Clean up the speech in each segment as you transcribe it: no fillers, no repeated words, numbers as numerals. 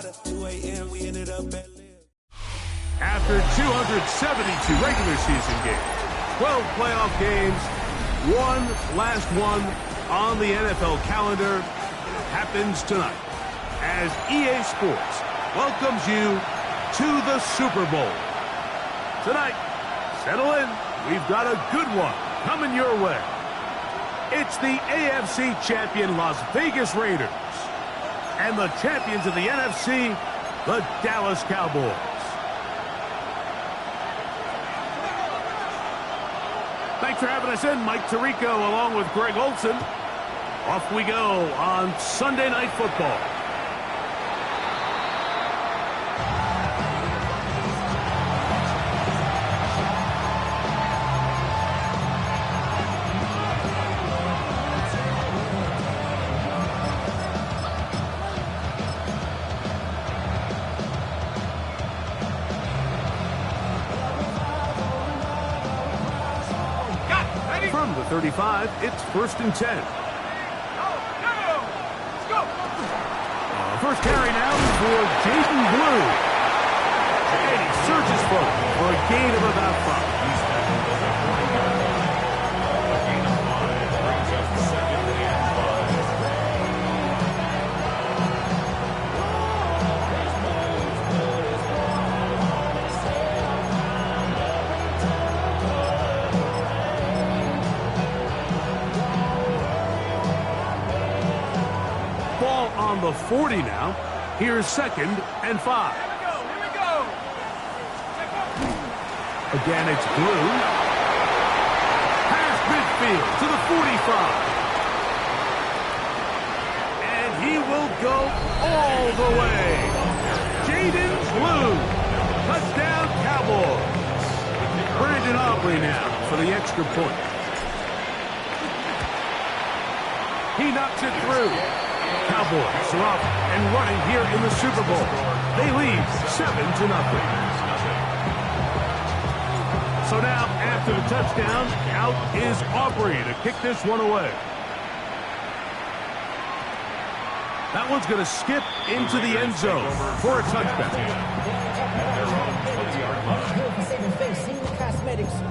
After 272 regular season games, 12 playoff games, one last one on the NFL calendar happens tonight as EA Sports welcomes you to the Super Bowl. Tonight, settle in. We've got a good one coming your way. It's the AFC champion Las Vegas Raiders and the champions of the NFC, the Dallas Cowboys. Thanks for having us in, Mike Tirico, along with Greg Olson. Off we go on Sunday Night Football. From the 35, it's 1st and 10. Let's go. First carry now for Jaden Blue. And he surges forward for a gain of about 5. Ball on the 40 now. Here's 2nd and 5. Here we go. Again, it's Blue. Past midfield to the 45. And he will go all the way. Jaden Blue. Touchdown, Cowboys. Brandon Aubrey now for the extra point. He knocks it through. Cowboys are up and running here in the Super Bowl. They lead 7-0. So now, after the touchdown, out is Aubrey to kick this one away. That one's going to skip into the end zone for a touchdown.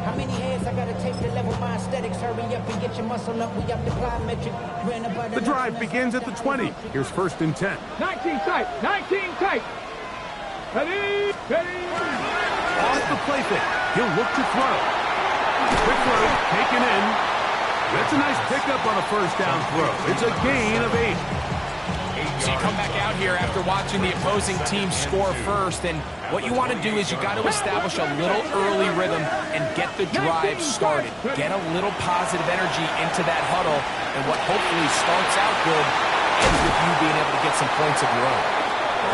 How many hands I gotta take to level my aesthetics? Hurry up and get your muscle up. We up the plyometric. The drive begins at the 20. Here's 1st and 10. 19 tight. 19 tight. Ready. Off the play fake. He'll look to throw. Quick throw, taken in. That's a nice pickup on a first down throw. It's a gain of 8. So you come back out here after watching the opposing team score first, and what you want to do is you got to establish a little early rhythm and get the drive started. Get a little positive energy into that huddle, and what hopefully starts out good ends with you being able to get some points of your own.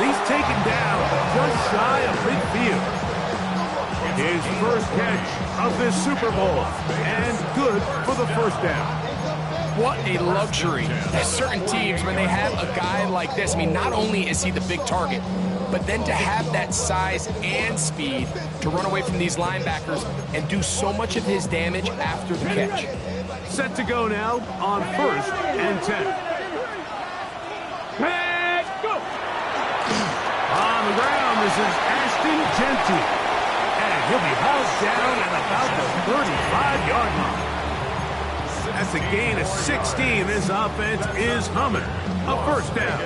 He's taken down just shy of midfield. His first catch of this Super Bowl, and good for the first down. What a luxury. There's certain teams, when they have a guy like this, I mean, not only is he the big target, but then to have that size and speed to run away from these linebackers and do so much of his damage after the catch. Set to go now on 1st and 10. Let's go. On the ground, this is Ashton Genty. And he'll be hauled down at about the 35-yard line. That's a gain of 16. This offense is humming. A first down.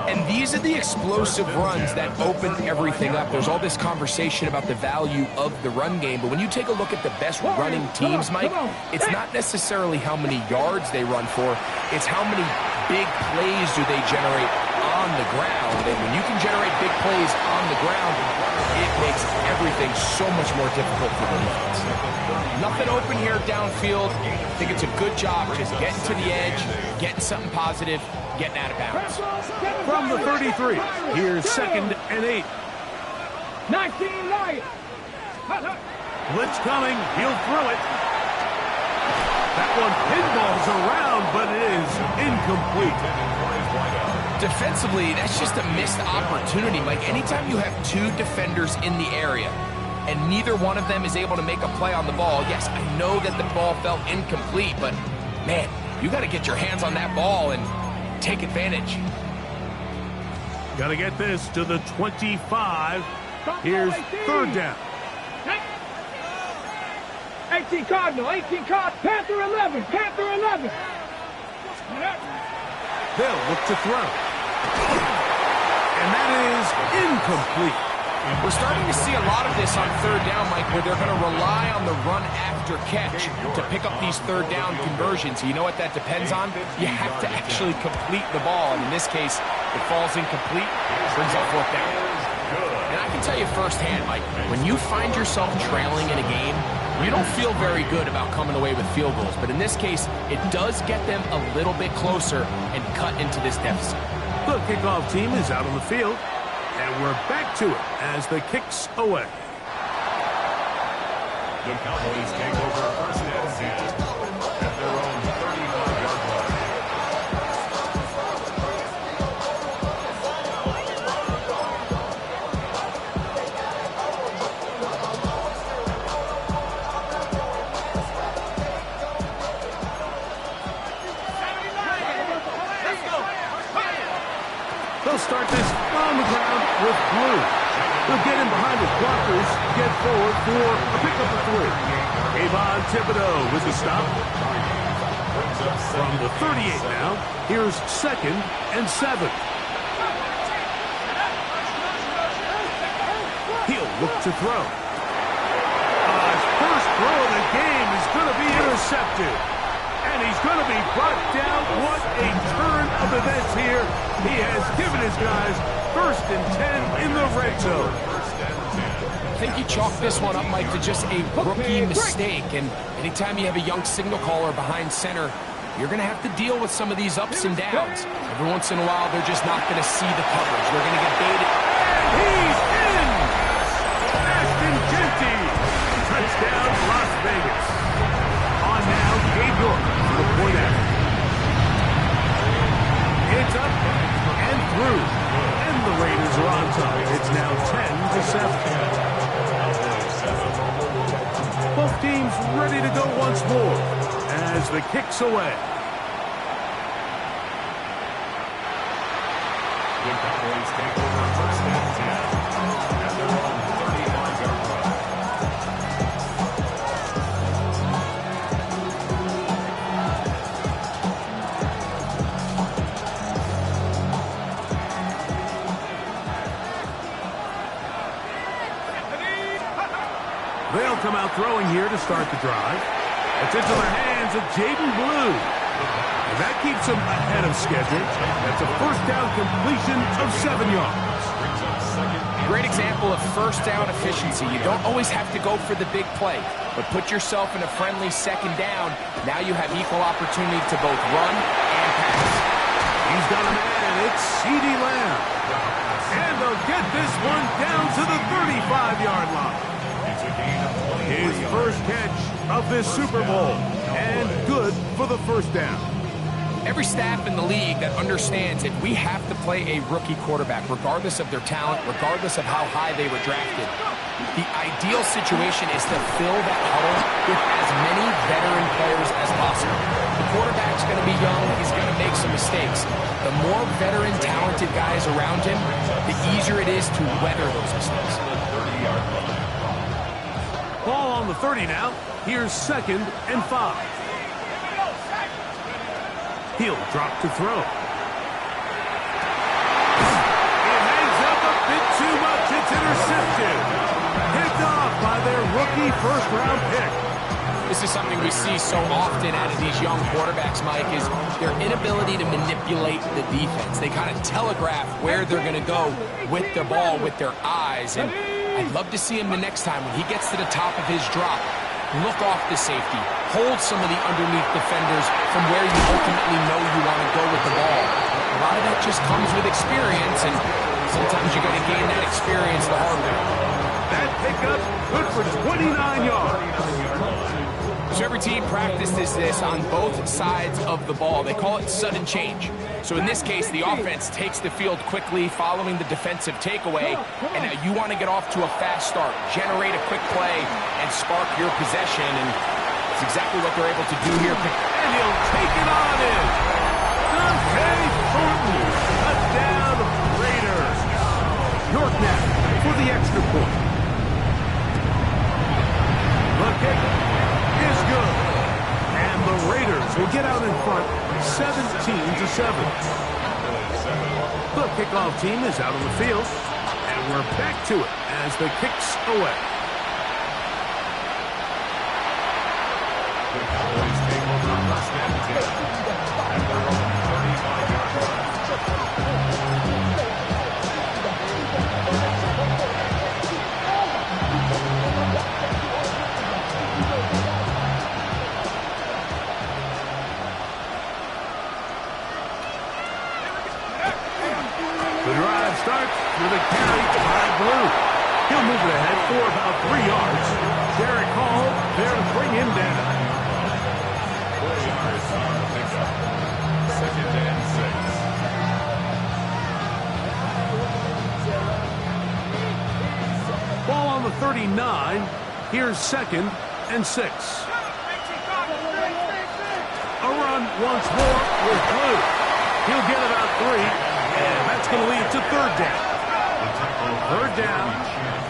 And these are the explosive runs that open everything up. There's all this conversation about the value of the run game, but when you take a look at the best running teams, Mike, it's not necessarily how many yards they run for, it's how many big plays do they generate on the ground. And when you can generate big plays on the ground, it makes everything so much more difficult for the defense. Nothing open here downfield. I think it's a good job just getting to the edge, getting something positive, getting out of bounds. From the 33, here's 2nd and 8. 19-9. Blitz coming. He'll throw it. That one pinballs around, but it is incomplete. Defensively, that's just a missed opportunity, Mike. Anytime you have two defenders in the area and neither one of them is able to make a play on the ball, yes, I know that the ball felt incomplete, but, man, you got to get your hands on that ball and take advantage. Got to get this to the 25. Here's third down. 18 Cardinal, 18 Cardinal, Panther 11, Panther 11. They'll look to throw. And that is incomplete. We're starting to see a lot of this on third down, Mike, where they're going to rely on the run after catch to pick up these third down conversions. You know what that depends on? You have to actually complete the ball. And in this case, it falls incomplete, brings up fourth down. And I can tell you firsthand, Mike, when you find yourself trailing in a game, you don't feel very good about coming away with field goals. But in this case, it does get them a little bit closer and cut into this deficit. The kickoff team is out on the field. And we're back to it as the kick's away. The Cowboys take over first and 10 at their own 35-yard line. They'll start this on the ground with Blue. They'll get in behind the blockers, get forward for a pickup of 3. Avon Thibodeau with the stop. From the 38 now, here's second and 7. He'll look to throw. His first throw of the game is going to be intercepted. And he's going to be brought down. What a turn of events here. He has given his guys first and 10 in the red zone. I think you chalk this one up, Mike, to just a rookie mistake. And anytime you have a young signal caller behind center, you're going to have to deal with some of these ups and downs. Every once in a while, they're just not going to see the coverage. They're going to get baited. And he's in! Ashton Genty! Touchdown, Las Vegas. On now, Gabe York to the point after. It's up and through. And the Raiders are on top. It's now 10-7. Both teams ready to go once more as the kick's away. The Cowboys take over first and 10 at their own 35-yard line. They'll come out throwing here to start the drive. It's into the hands of Jaden Blue. And that keeps him ahead of schedule. That's a first down completion of 7 yards. Great example of first down efficiency. You don't always have to go for the big play, but put yourself in a friendly second down. Now you have equal opportunity to both run and pass. He's got a man. It's CeeDee Lamb. And they'll get this one down to the 35-yard line. His first catch of this Super Bowl, and good for the first down. Every staff in the league that understands that we have to play a rookie quarterback, regardless of their talent, regardless of how high they were drafted. The ideal situation is to fill that huddle with as many veteran players as possible. The quarterback's going to be young. He's going to make some mistakes. The more veteran, talented guys around him, the easier it is to weather those mistakes. Ball on the 30 now. Here's second and 5. He'll drop to throw. It hangs up a bit too much. It's intercepted. Picked off by their rookie first-round pick. This is something we see so often out of these young quarterbacks, Mike, is their inability to manipulate the defense. They kind of telegraph where they're going to go with the ball with their eyes. And I'd love to see him the next time when he gets to the top of his drop. Look off the safety. Hold some of the underneath defenders from where you ultimately know you want to go with the ball. A lot of that just comes with experience, and sometimes you got to gain that experience the hard way. That pickup good for 29 yards. So every team practices this on both sides of the ball. They call it sudden change. So in this case, the offense takes the field quickly following the defensive takeaway, and now you want to get off to a fast start, generate a quick play, and spark your possession, and it's exactly what they're able to do here. And he'll take it on in. Dante Thornton, touchdown Raiders. York now for the extra point. The kick is good. And the Raiders will get out in front 17-7. The kickoff team is out on the field. And we're back to it as the kick's away. The Cowboys take over first and 10 at their own 35-yard line. The drive starts with a carry by Blue. He'll move it ahead for about 3 yards. Derek Hall there to bring him down. 4 yards on the pickup. Second and 6. Ball on the 39. Here's 2nd and 6. A run once more with Blue. He'll get about 3. And that's going to lead to 3rd down. 3rd down,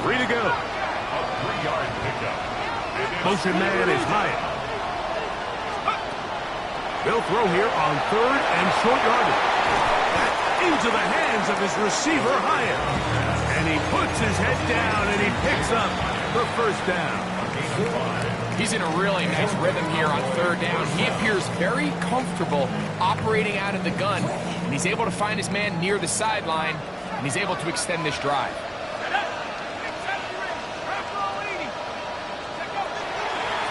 3 to go. A 3-yard pickup. Motion man is Hyatt. They'll throw here on 3rd and short yardage. Into the hands of his receiver, Hyatt. And he puts his head down and he picks up the 1st down. He's in a really nice rhythm here on 3rd down. He appears very comfortable operating out of the gun, and he's able to find his man near the sideline, and he's able to extend this drive.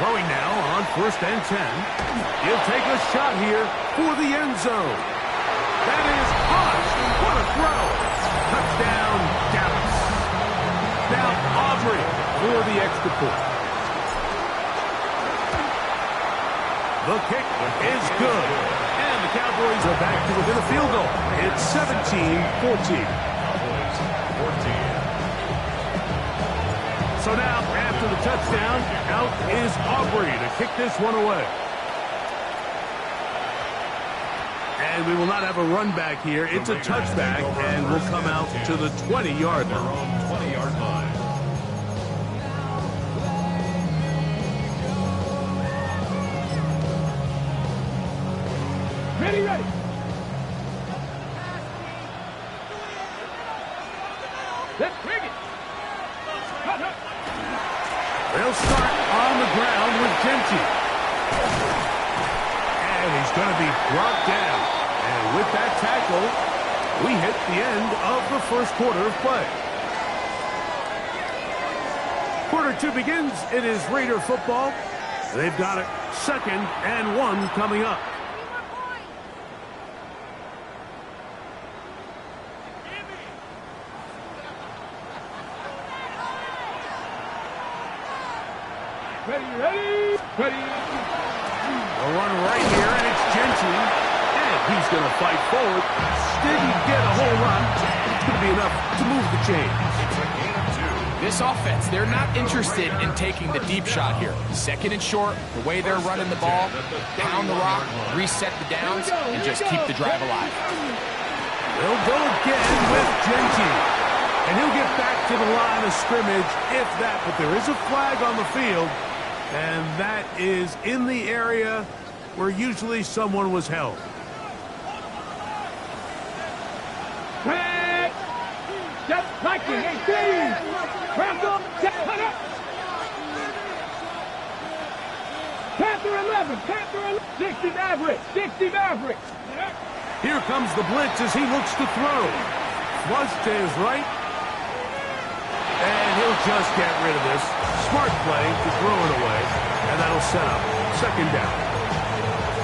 Throwing now on 1st and 10. He'll take a shot here for the end zone. That is hot. What a throw. Touchdown, Dallas. Now Aubrey for the extra point. The kick is good. And the Cowboys are back to within a field goal. It's 17-14. So now, after the touchdown, out is Aubrey to kick this one away. And we will not have a run back here. It's a touchback, and we'll come out to the 20-yard line. Their own 20-yard line. Ready, ready. Let's bring it. They'll start on the ground with Genty. And he's going to be brought down. And with that tackle, we hit the end of the 1st quarter of play. Quarter 2 begins. It is Raider football. They've got it 2nd and 1 coming up. Ready, ready, ready. A run right here, and it's Genty. And he's going to fight forward. Didn't get a whole lot. It's going to be enough to move the chains. It's a gain of 2. This offense, they're not interested in taking the deep shot here. 2nd and short, the way they're running the ball, pound the rock, reset the downs, and just keep the drive alive. They'll go again with Genty. And he'll get back to the line of scrimmage, if that. But there is a flag on the field. And that is in the area where usually someone was held. Back. Just like it. Hey, Steve. Crack up. Cut up. Panther 11. Panther 11. 60 Mavericks. 60 Mavericks. Here comes the blitz as he looks to throw. Flush to his right. And he'll just get rid of this. Smart play to throw it away. And that'll set up 2nd down.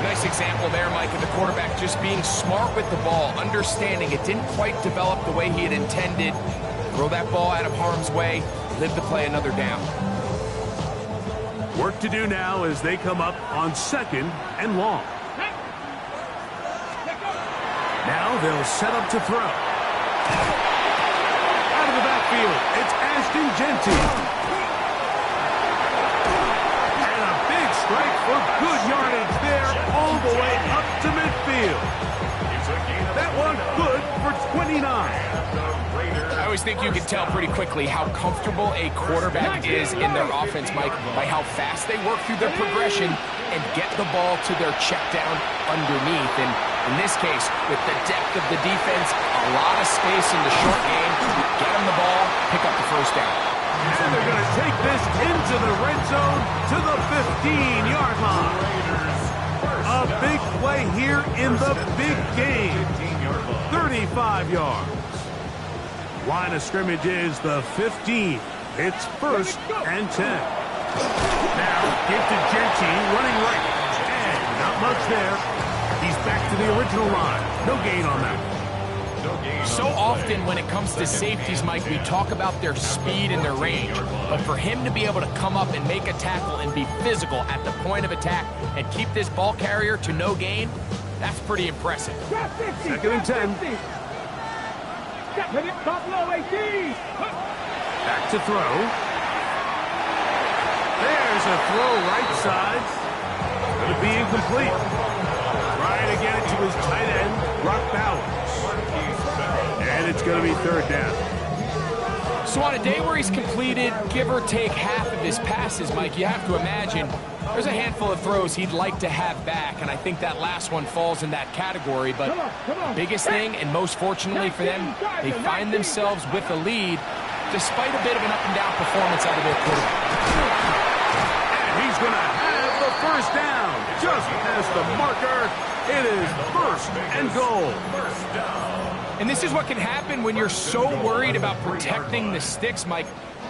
Nice example there, Mike, of the quarterback just being smart with the ball, understanding it didn't quite develop the way he had intended. Throw that ball out of harm's way, live to play another down. Work to do now as they come up on 2nd and long. Now they'll set up to throw. Out of the backfield, it's Ashton Genty. And a big strike for good yardage there all the way up to midfield. It's a gain of That one good for 29. I always think you can tell pretty quickly how comfortable a quarterback is in their offense, Mike, by how fast they work through their progression and get the ball to their check down underneath. And in this case, with the depth of the defense, a lot of space in the short game, get them the ball, pick up the first down. And they're going to take this into the red zone to the 15-yard line. A big play here in the big game. 35 yards. Line of scrimmage is the 15. It's 1st and 10. Now, give to Genty, running right. And not much there. He's back to the original line. No gain on that. So often when it comes to safeties, Mike, we talk about their speed and their range. But for him to be able to come up and make a tackle and be physical at the point of attack and keep this ball carrier to no gain, that's pretty impressive. 2nd and 10. Back to throw. There's a throw right side. Going to be incomplete. Trying to get it to his tight end, Brock Bowers. And it's going to be 3rd down. So on a day where he's completed, give or take half of his passes, Mike, you have to imagine there's a handful of throws he'd like to have back, and I think that last one falls in that category. But the biggest thing, and most fortunately for them, they find themselves with a lead despite a bit of an up-and-down performance out of their quarterback. And he's going to have the 1st down. Just past the marker, it is 1st and goal. And this is what can happen when you're so worried about protecting the sticks, Mike.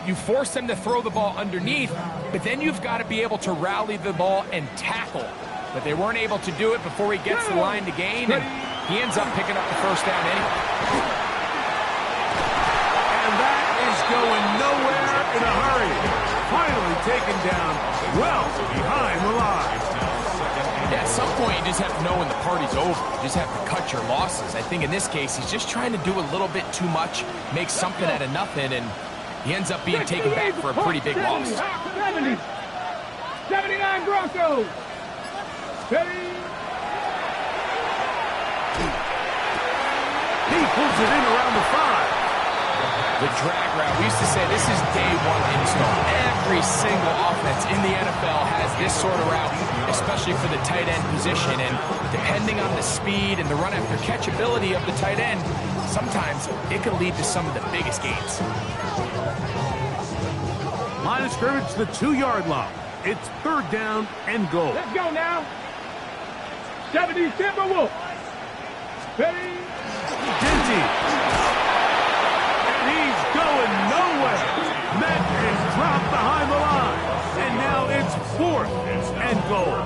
You force them to throw the ball underneath, but then you've got to be able to rally the ball and tackle. But they weren't able to do it before he gets the line to gain, and he ends up picking up the 1st down anyway. And that is going nowhere in a hurry. Finally taken down well behind the line. Yeah, at some point you just have to know when the party's over. You just have to cut your losses. I think in this case he's just trying to do a little bit too much, make something out of nothing, and he ends up being taken back for a pretty big loss. 70. 79 Broncos. He pulls it in around the 5. The drag route, we used to say this is day one install. Every single offense in the NFL has this sort of route, especially for the tight end position. And depending on the speed and the run after catch ability of the tight end, sometimes it can lead to some of the biggest gains. Line of scrimmage, the 2-yard line. It's 3rd down and goal. Let's go now. 70 Timberwolves. Ready? Genty. He's going nowhere. That is dropped behind the line. And now it's 4th and goal.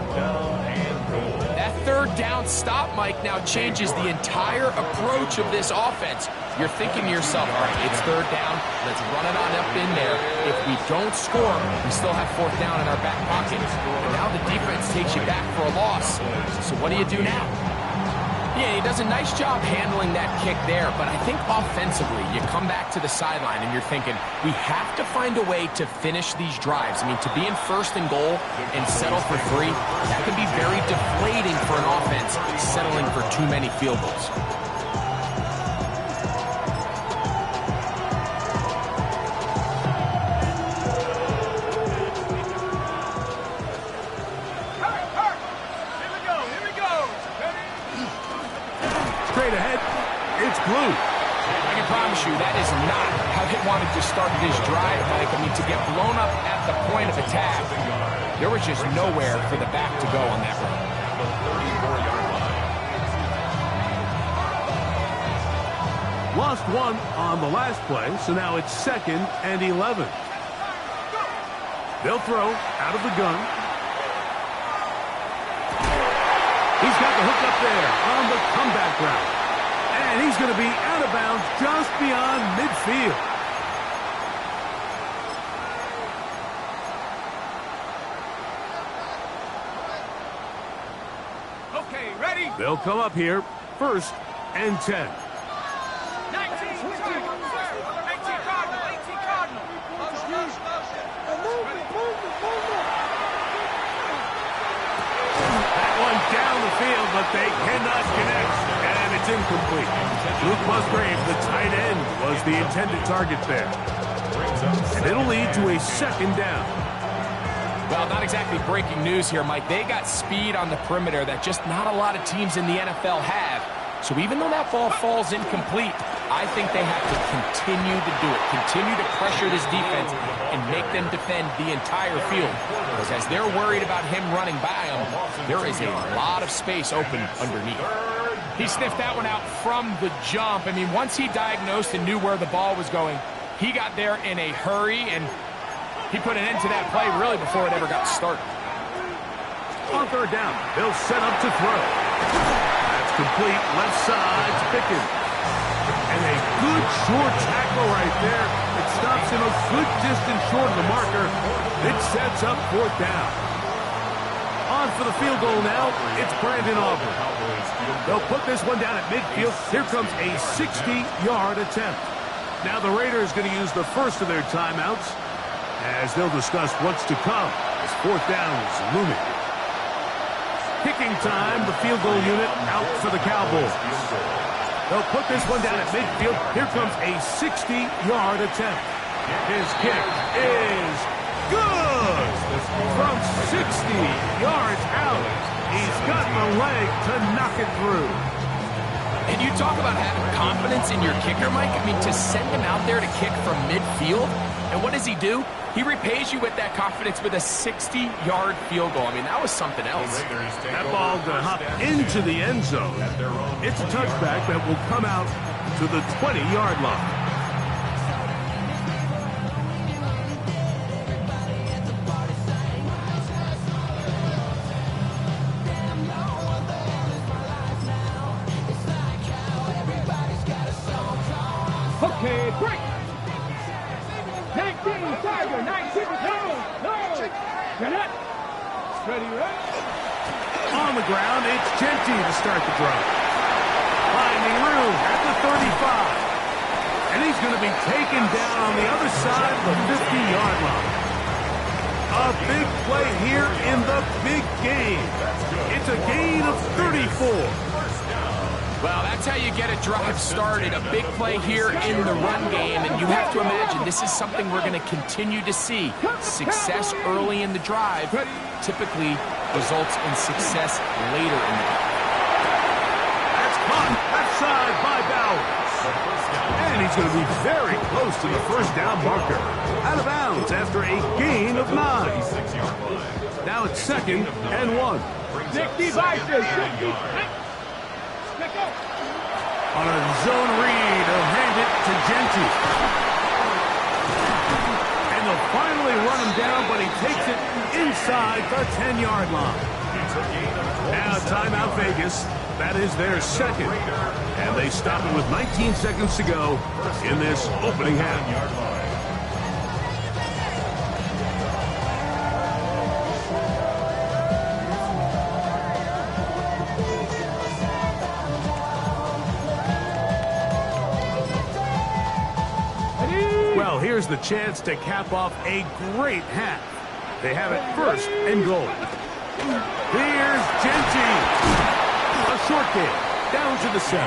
That 3rd down stop, Mike, now changes the entire approach of this offense. You're thinking to yourself, all right, it's 3rd down. Let's run it on up in there. If we don't score, we still have 4th down in our back pocket. And now the defense takes you back for a loss. So what do you do now? Yeah, he does a nice job handling that kick there, but I think offensively, you come back to the sideline and you're thinking, we have to find a way to finish these drives. I mean, to be in 1st and goal and settle for 3, that can be very deflating for an offense settling for too many field goals. Straight ahead, it's blue. I can promise you that is not how they wanted to start this drive, Mike. I mean, to get blown up at the point of attack, there was just nowhere for the back to go on that run. Lost 1 on the last play, so now it's 2nd and 11. They'll throw out of the gun. He's got the hook up there on the comeback route. And he's going to be out of bounds just beyond midfield. Okay, ready? They'll come up here, 1st and 10. 19 Cardinal. 18 Cardinal. That one down the field, but they cannot connect. And it's incomplete. Luke Musgrave, the tight end, was the intended target there. And it'll lead to a second down. Well, not exactly breaking news here, Mike. They got speed on the perimeter that just not a lot of teams in the NFL have. So even though that ball falls incomplete, I think they have to continue to do it. Continue to pressure this defense and make them defend the entire field. Because as they're worried about him running by them, there is a lot of space open underneath. He sniffed that one out from the jump. I mean, once he diagnosed and knew where the ball was going, he got there in a hurry, and he put an end to that play really before it ever got started. On third down, they'll set up to throw. That's complete, left side to Pickens. And a good short tackle right there. It stops him a good distance short of the marker. It sets up fourth down. On for the field goal now, it's Brandon Aubrey. They'll put this one down at midfield. Here comes a 60-yard attempt. Now the Raiders going to use the first of their timeouts as they'll discuss what's to come as fourth down is looming. Kicking time, the field goal unit out for the Cowboys. They'll put this one down at midfield. Here comes a 60-yard attempt. His kick is good! From 60 yards out, he's got the leg to knock it through. And you talk about having confidence in your kicker, Mike. I mean, to send him out there to kick from midfield, and what does he do? He repays you with that confidence with a 60-yard field goal. I mean, that was something else. That ball going to hop into the end zone. It's a touchback that will come out to the 20-yard line. Okay, break. 19, Tiger, 19, no. Get it. Ready, right? On the ground, it's Genty to start the drive. Finding room at the 35. And he's going to be taken down on the other side of the 50-yard line. A big play here in the big game. It's a gain of 34. Well, that's how you get a drive started. A big play here in the run game, and you have to imagine this is something we're going to continue to see. Success early in the drive typically results in success later in the drive. That's caught left side by Bowers. And he's going to be very close to the first down marker. Out of bounds after a gain of 9. Now it's 2nd and 1. 60 vices, 60. On a zone read, they'll hand it to Genty. And they'll finally run him down, but he takes it inside the 10-yard line. Now timeout Vegas. That is their second. And they stop it with 19 seconds to go in this opening half. Well, here's the chance to cap off a great half. They have it 1st and goal. Here's Genty. A short game, down to the 7.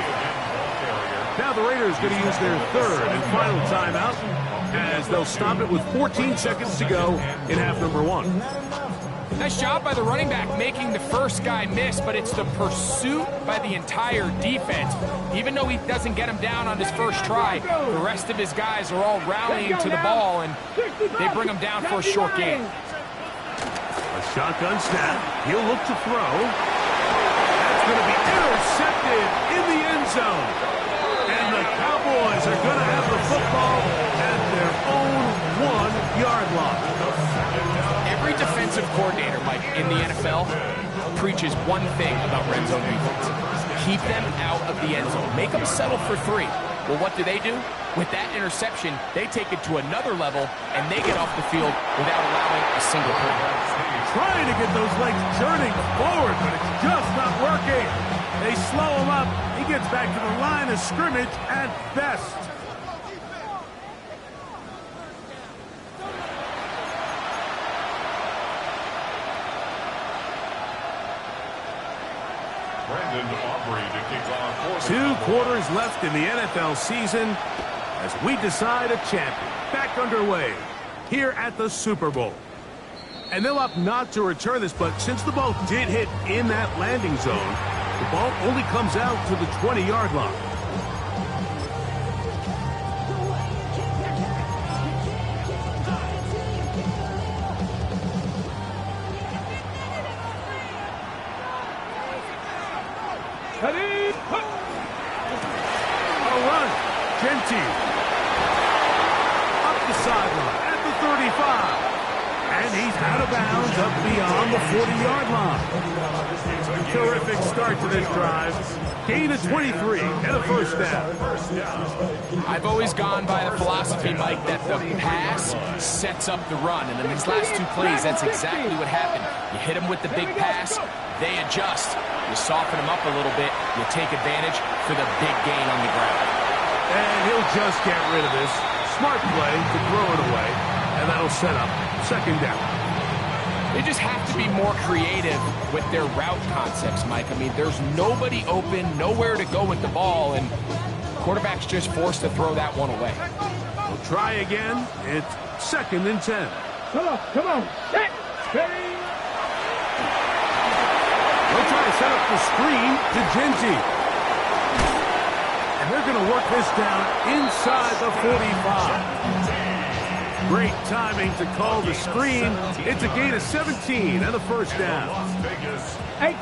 Now the Raiders going to use their 3rd and final timeout as they'll stop it with 14 seconds to go in half number 1. Nice job by the running back making the first guy miss, but it's the pursuit by the entire defense. Even though he doesn't get him down on his first try, the rest of his guys are all rallying to the ball, and they bring him down for a short gain. A shotgun snap. He'll look to throw. That's going to be intercepted in the end zone. And the Cowboys are going to have the football at their own 1-yard line. Every defensive coordinator, Mike, in the NFL preaches one thing about red zone defense. Keep them out of the end zone. Make them settle for 3. Well, what do? With that interception, they take it to another level, and they get off the field without allowing a single point. Trying to get those legs turning forward, but it's just not working. They slow him up. He gets back to the line of scrimmage at best. 2 quarters left in the NFL season as we decide a champion. Back underway here at the Super Bowl. And they'll opt not to return this, but since the ball did hit in that landing zone, the ball only comes out to the 20-yard line. A run. Genty. Up the sideline at the 35. And he's out of bounds up beyond the 40-yard line. Terrific start to this drive. Gain of 23 and a first down. I've always gone by the philosophy, Mike, that the pass sets up the run. And in these last 2 plays, that's exactly what happened. You hit them with the big pass, they adjust. You soften them up a little bit, you take advantage for the big gain on the ground. And he'll just get rid of this. Smart play to throw it away. And that'll set up second down. They just have to be more creative with their route concepts, Mike. I mean, there's nobody open, nowhere to go with the ball, and quarterback's just forced to throw that one away. We'll try again. It's 2nd and 10. Come on. Set. Ready. They'll try to set up the screen to Genty. And they're going to work this down inside the 45. Great timing to call the screen. It's a gain of 17 and a first down. 18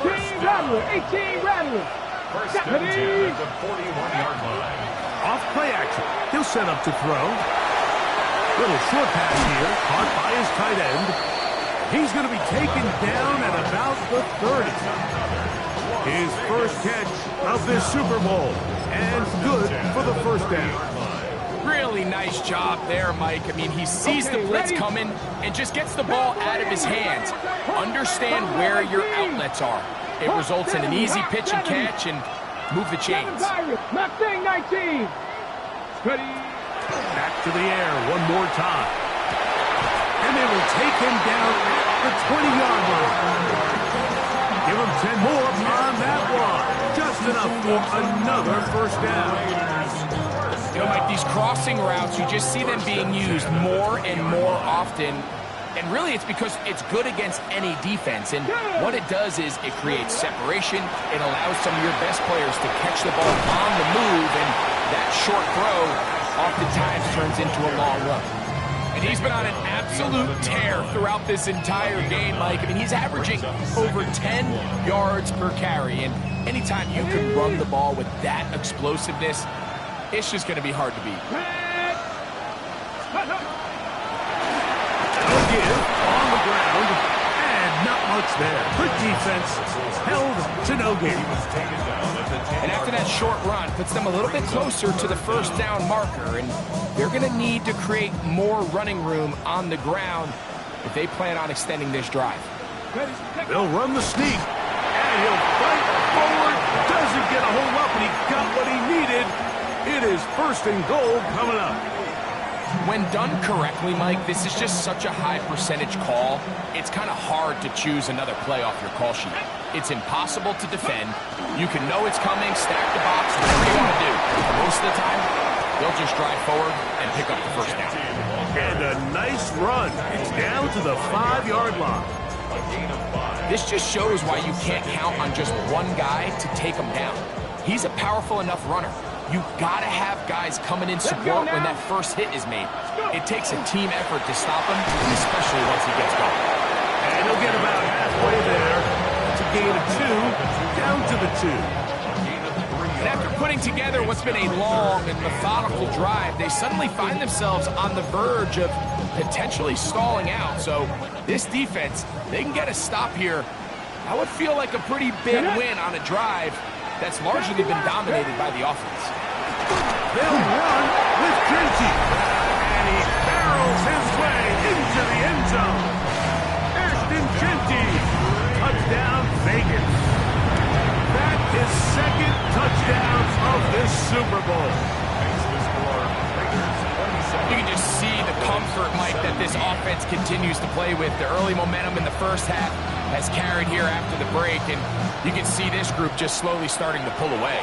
Rattler. 18 Rattler. First and 10 at the 41-yard line. Off play action. He'll set up to throw. Little short pass here, caught by his tight end. He's going to be taken down at about the 30. His first catch of this Super Bowl. And good for the first down. Really nice job there, Mike. I mean, he sees the blitz coming and just gets the ball out of his hands. Understand where your outlets are. It results in an easy pitch and catch and move the chains. Mustang 19. Ready. Back to the air one more time. And they will take him down at the 20-yard line. Give him 10 more on that one. Just enough for another first down. You know, Mike, these crossing routes, you just see them being used more and more often. And really, it's because it's good against any defense. And what it does is it creates separation. It allows some of your best players to catch the ball on the move. And that short throw oftentimes turns into a long run. And he's been on an absolute tear throughout this entire game, Mike. I mean, he's averaging over 10 yards per carry. And anytime you can run the ball with that explosiveness, it's just going to be hard to beat. No give on the ground, and not much there. Good defense, held to no gain. And after that short run, puts them a little bit closer to the first down marker, and they're going to need to create more running room on the ground if they plan on extending this drive. They'll run the sneak, and he'll fight forward. Doesn't get a hold up, and he got what he needed. It is 1st and goal coming up. When done correctly, Mike, this is just such a high percentage call. It's kind of hard to choose another play off your call sheet. It's impossible to defend. You can know it's coming, stack the box, whatever you want to do. Most of the time, they'll just drive forward and pick up the first down. And a nice run. It's down to the 5-yard line. This just shows why you can't count on just one guy to take him down. He's a powerful enough runner. You've got to have guys coming in support when that first hit is made. It takes a team effort to stop him, especially once he gets going. And he'll get about halfway there. It's a gain of 2, down to the 2. And after putting together what's been a long and methodical drive, they suddenly find themselves on the verge of potentially stalling out. So this defense, they can get a stop here. That would feel like a pretty big win on a drive that's largely been dominated by the offense. They'll run with Genty. And he barrels his way into the end zone. Ashton Genty. Touchdown, Vegas. That is 2nd touchdown of this Super Bowl. You can just see the comfort, Mike, that this offense continues to play with. The early momentum in the first half has carried here after the break, and you can see this group just slowly starting to pull away.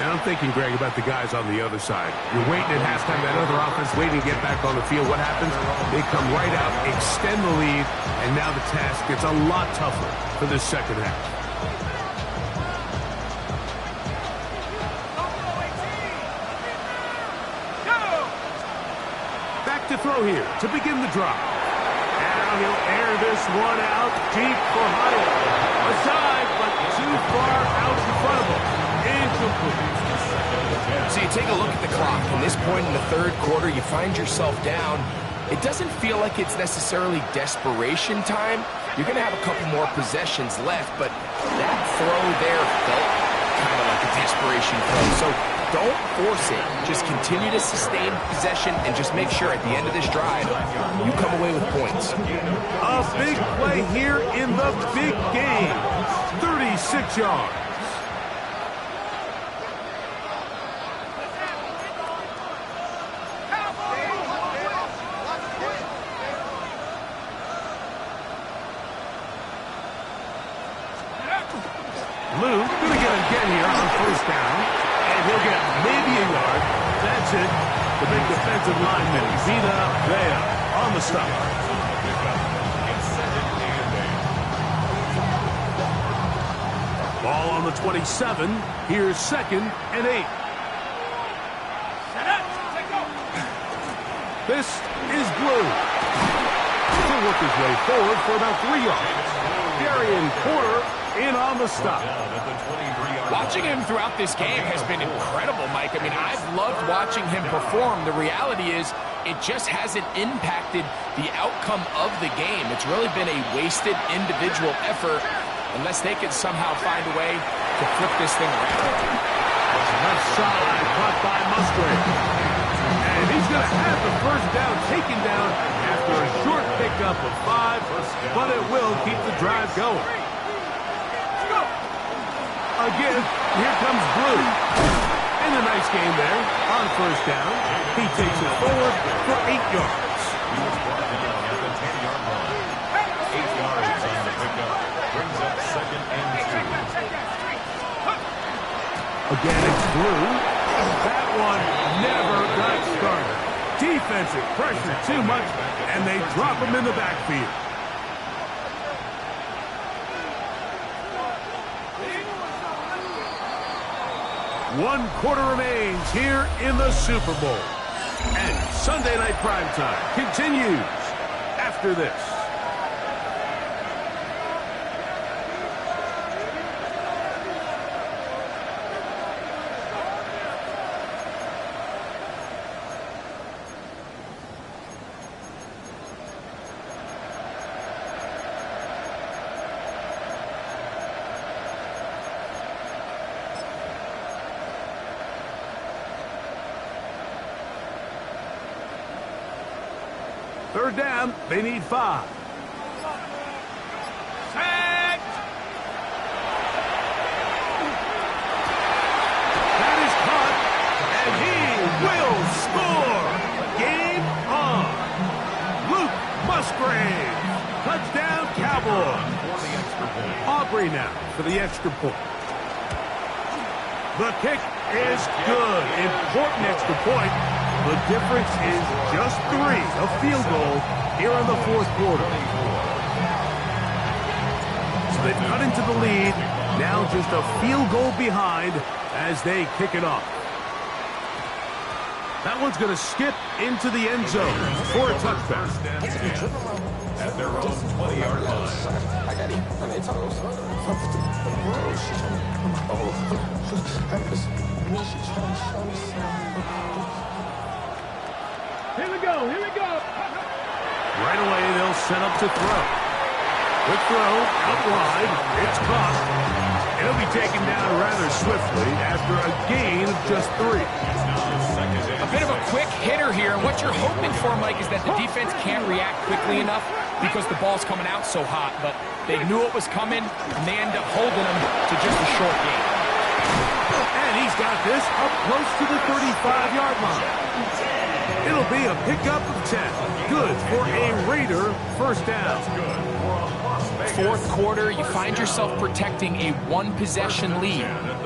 And I'm thinking, Greg, about the guys on the other side. You're waiting at halftime, that other offense waiting to get back on the field. What happens? They come right out, extend the lead, and now the task gets a lot tougher for this second half. Back to throw here to begin the drive. Now he'll air this one out deep for Hyatt. Aside, but too far out in front of him. Incomplete. So you take a look at the clock. At this point in the third quarter, you find yourself down. It doesn't feel like it's necessarily desperation time. You're going to have a couple more possessions left, but that throw there felt kind of like a desperation throw. So don't force it. Just continue to sustain possession and just make sure at the end of this drive, you come away with points. A big play here in the big game. 36 yards. Lou going to get it again here on first down, and he'll get maybe a yard. That's it. The big defensive lineman, Vita Vea, on the stop. Ball on the 27. Here's 2nd and 8. This is Blue. He'll work his way forward for about 3 yards. Darian Porter in on the stop. Watching him throughout this game has been incredible, Mike. I mean, I've loved watching him perform. The reality is it just hasn't impacted the outcome of the game. It's really been a wasted individual effort unless they can somehow find a way to flip this thing around. Left side, caught by Musgrave. And he's going to have the first down taken down after a short pickup of 5, but it will keep the drive going. Again, here comes Blue. And a nice game there on first down. He takes it forward for 8 yards. He was brought down at the 10-yard line. 8 yards on the pickup. Brings up 2nd and 2. Again, it's Blue. That one never got started. Defensive pressure too much, and they drop him in the backfield. One quarter remains here in the Super Bowl. And Sunday Night Primetime continues after this. Third down, they need 5. Sacked! That is caught, and he will score! Game on! Luke Musgrave! Touchdown, Cowboys! Aubrey now for the extra point. The kick is good. Important extra point. The difference is just 3, a field goal here in the fourth quarter. So they've cut into the lead, now just a field goal behind as they kick it off. That one's going to skip into the end zone for a touchdown. At their own 20-yard line. Here we go, here we go. Right away, they'll set up to throw. Quick throw, out wide, it's caught. It'll be taken down rather swiftly after a gain of just 3. A bit of a quick hitter here. What you're hoping for, Mike, is that the defense can't react quickly enough because the ball's coming out so hot. But they knew it was coming, and they end up holding them to just a short gain. And he's got this up close to the 35-yard line. It'll be a pickup of 10. Good for a Raider first down. Fourth quarter, you find yourself protecting a one-possession lead.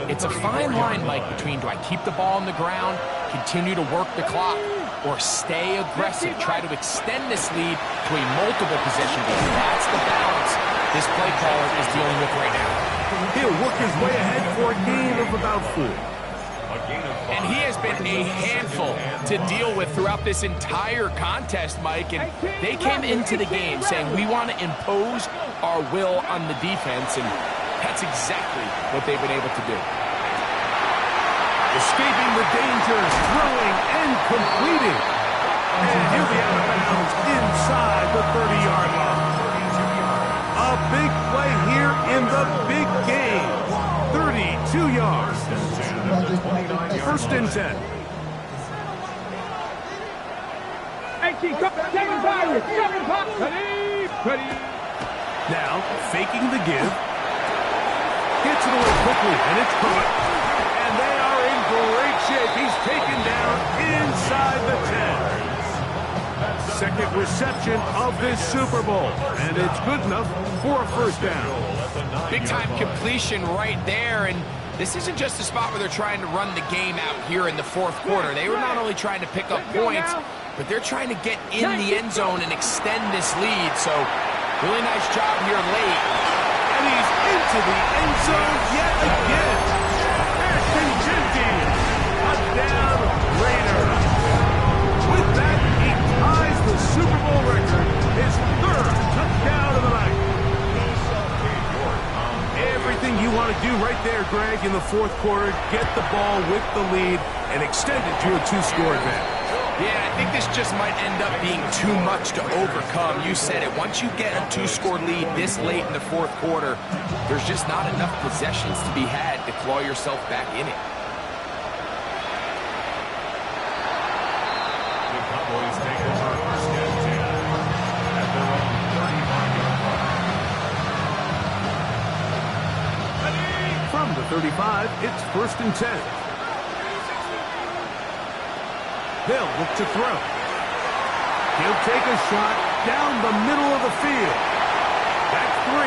It's a fine line, Mike, between do I keep the ball on the ground, continue to work the clock, or stay aggressive, try to extend this lead to a multiple possession game. That's the balance this play caller is dealing with right now. He'll work his way ahead for a gain of about 4. And he has been a handful to deal with throughout this entire contest, Mike. And they came into the game saying, we want to impose our will on the defense, and that's exactly what they've been able to do. Escaping the dangers, throwing and completing. And he'll be out of bounds inside the 30-yard line. A big play here in the big game. 32 yards. First and 10. 18, 7 Pirates, 7 Pirates. Ready. Now, faking the give. Gets it away quickly, and it's caught. And they are in great shape. He's taken down inside the 10. Second reception of this Super Bowl, and it's good enough for a first down. Big-time completion right there, and this isn't just a spot where they're trying to run the game out here in the fourth quarter. They were not only trying to pick up points, but they're trying to get in the end zone and extend this lead. So, really nice job here late. And he's into the end zone yet again. Ashton a down Raider. With that, he ties the Super Bowl record, his third touchdown of the night. Everything you want to do right there, Greg, in the fourth quarter, get the ball with the lead and extend it to a 2-score advantage. Yeah, I think this just might end up being too much to overcome. You said it. Once you get a 2-score lead this late in the fourth quarter, there's just not enough possessions to be had to claw yourself back in it. The Cowboys take over first and 10 at their own 35-yard line. From the 35, it's first and 10. They'll look to throw. He'll take a shot down the middle of the field. That's 3.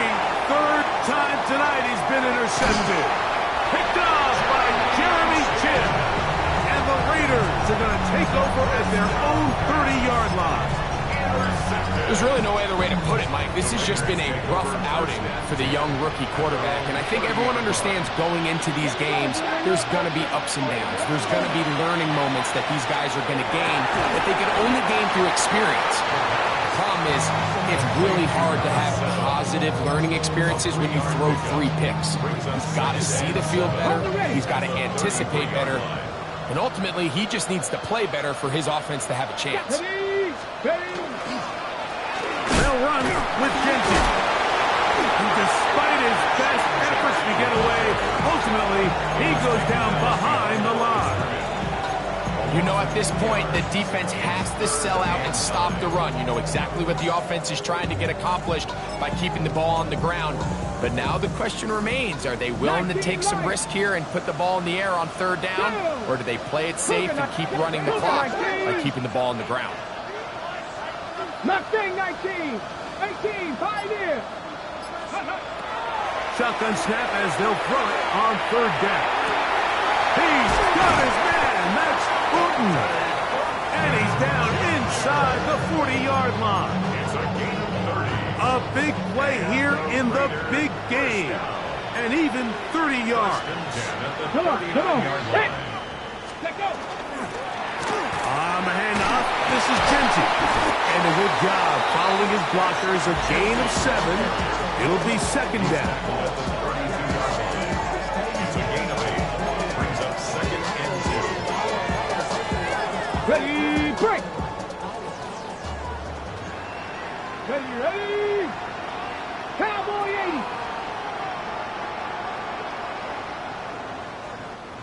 Third time tonight he's been intercepted. Picked off by Jeremy Chin. And the Raiders are going to take over at their own 30-yard line. There's really no other way to put it, Mike. This has just been a rough outing for the young rookie quarterback, and I think everyone understands going into these games, there's going to be ups and downs. There's going to be learning moments that these guys are going to gain that they can only gain through experience. The problem is, it's really hard to have positive learning experiences when you throw 3 picks. He's got to see the field better. He's got to anticipate better. And ultimately, he just needs to play better for his offense to have a chance. They'll run with Genty. And despite his best efforts to get away, ultimately, he goes down behind the line. You know, at this point, the defense has to sell out and stop the run. You know exactly what the offense is trying to get accomplished by keeping the ball on the ground. But now the question remains, are they willing to take some risk here and put the ball in the air on third down? Or do they play it safe and keep running the clock by keeping the ball on the ground? Mustang 19, 18, Pioneer. Shotgun snap as they'll throw it on third down. He's got his man. That's Booten. And he's down inside the 40-yard line. It's a gain of 30. A big play here in the big game. And even 30 yards. Come on. Hey. Let go. On the handoff, this is Genty. And a good job following his blockers. A gain of 7. It'll be second down. It's a gain of 8. Brings up second and 2. Ready, break. Ready. Cowboy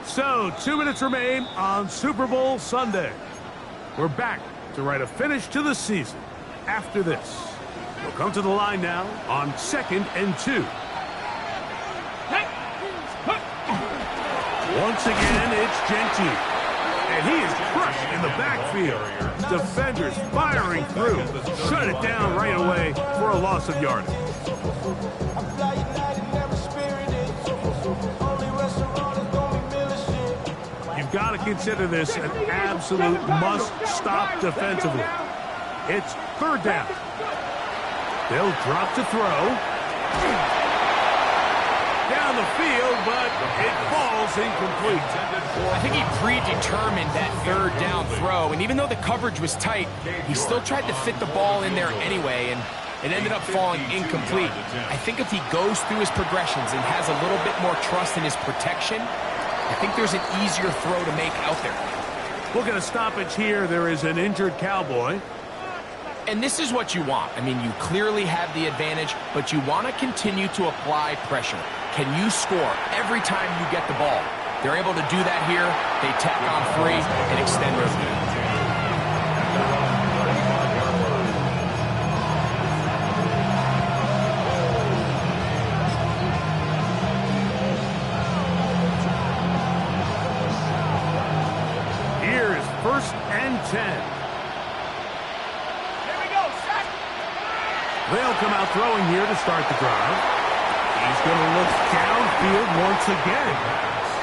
80. So, 2 minutes remain on Super Bowl Sunday. We're back to write a finish to the season after this. We'll come to the line now on second and 2. Once again, it's Genty. And he is crushed in the backfield. Defenders firing through. Shut it down right away for a loss of yardage. You've got to consider this an absolute must-stop defensively. It's third down. They'll drop to throw. Down the field, but it falls incomplete. I think he predetermined that third down throw, and even though the coverage was tight, he still tried to fit the ball in there anyway, and it ended up falling incomplete. I think if he goes through his progressions and has a little bit more trust in his protection, I think there's an easier throw to make out there. We'll get a stoppage here. There is an injured Cowboy. And this is what you want. I mean, you clearly have the advantage, but you want to continue to apply pressure. Can you score every time you get the ball? They're able to do that here. They tack on 3 and extend their lead. Here is 1st and 10. They'll come out throwing here to start the drive. He's going to look downfield once again.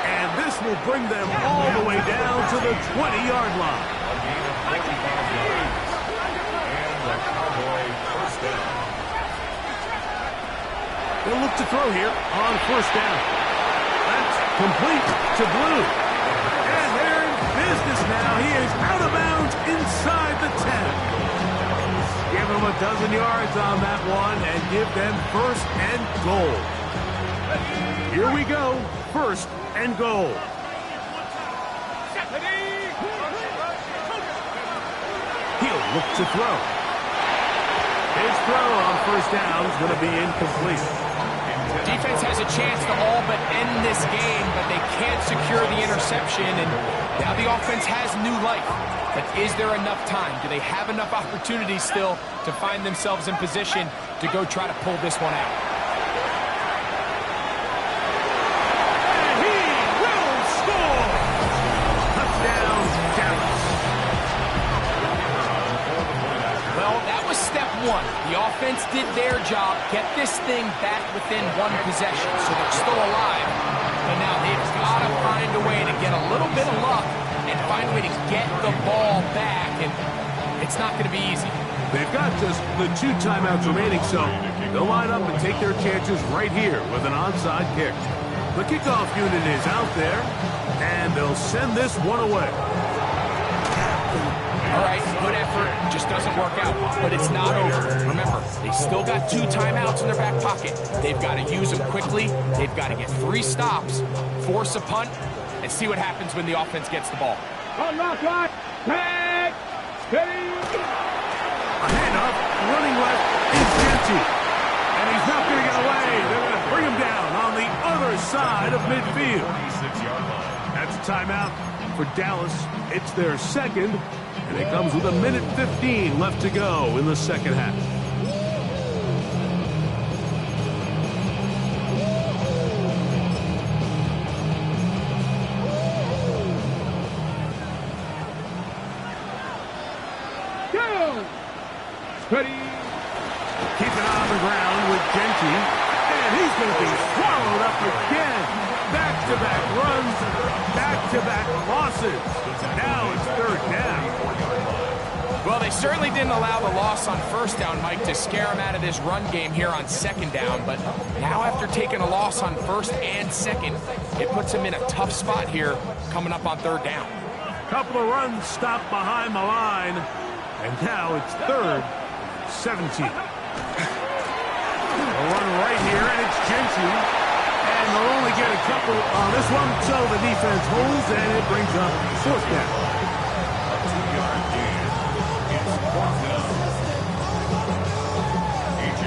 And this will bring them all the way down to the 20-yard line. A gain of 45 yards. And the Cowboy first down. They'll look to throw here on 1st down. That's complete to Blue. And they're in business now. He is out of bounds inside the 10. Give them a dozen yards on that one and give them 1st and goal. Here we go. 1st and goal. He'll look to throw. His throw on 1st down is going to be incomplete. Defense has a chance to all but end this game, but they can't secure the interception, and now the offense has new life. But is there enough time? Do they have enough opportunities still to find themselves in position to go try to pull this one out? And he will score! Touchdown, Dallas. Well, that was step 1. The offense did their job, get this thing back within 1 possession, so they're still alive. But now they've got to find a way to get a little bit of luck and find a way to get the ball back, and it's not going to be easy. They've got just the 2 timeouts remaining, so they'll line up and take their chances right here with an onside kick. The kickoff unit is out there, and they'll send this one away. All right, good effort, just doesn't work out, but it's not over. Remember, they still got 2 timeouts in their back pocket. They've got to use them quickly. They've got to get 3 stops, force a punt, and see what happens when the offense gets the ball. On rock right. Tag. Steady. A handoff, running left is Genty. And he's not going to get away. They're going to bring him down on the other side of midfield. 26-yard line. That's a timeout for Dallas. It's their 2nd, and it comes with 1:15 left to go in the 2nd half. Ready. Keep it on the ground with Genty. And he's going to be swallowed up again. Back-to-back runs, back-to-back losses. Now it's 3rd down. Well, they certainly didn't allow the loss on 1st down, Mike, to scare him out of this run game here on 2nd down. But now after taking a loss on 1st and 2nd, it puts him in a tough spot here coming up on 3rd down. Couple of runs stopped behind the line. And now it's 3rd. 17. A run right here, and it's Genty. And they'll only get a couple on this one, so the defense holds, and it brings up 4th down. A 2-yard gain. It's 4th down.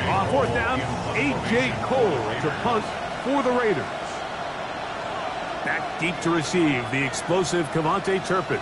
On 4th down, A.J. Cole to punt for the Raiders. Back deep to receive the explosive Cavante Turpin.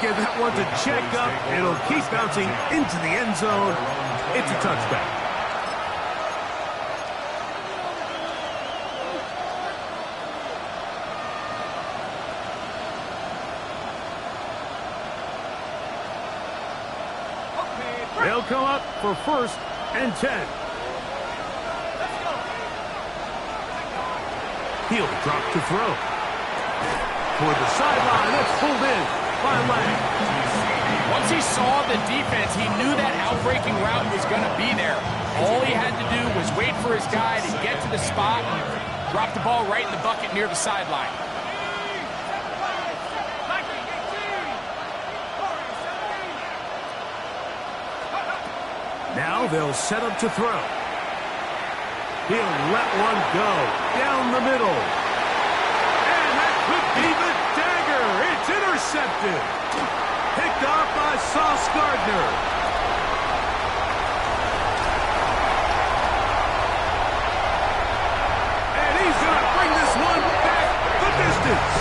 get that one to check up. It'll keep bouncing into the end zone. It's a touchback. They'll come up for 1st and 10. He'll drop to throw. Toward the sideline, that's pulled in by Lang. Once he saw the defense, he knew that outbreaking route was going to be there. All he had to do was wait for his guy to get to the spot and drop the ball right in the bucket near the sideline. Now they'll set up to throw. He'll let one go down the middle. And that could be the dagger. It's intercepted. Picked off by Sauce Gardner. And he's going to bring this one back the distance.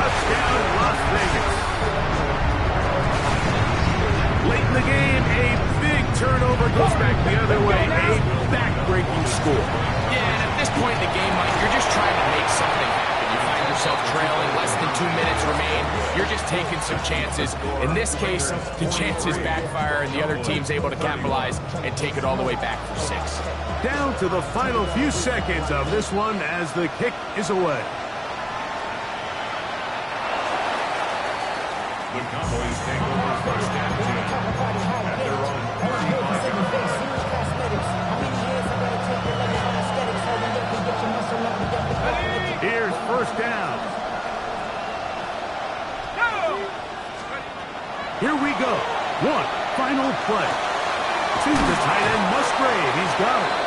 Touchdown, Las Vegas. Late in the game, a big turnover goes back the other way. A back-breaking score. Yeah, and at this point in the game, Mike, you're just trying to make something happen. You find yourself trailing, less than 2 minutes remain. You're just taking some chances. In this case, the chances backfire, and the other team's able to capitalize and take it all the way back for 6. Down to the final few seconds of this one as the kick is away. The Cowboys take over 1st and 10 at their own 45. Here's 1st down. Here we go. One final play. To the tight end, Musgrave. He's got it.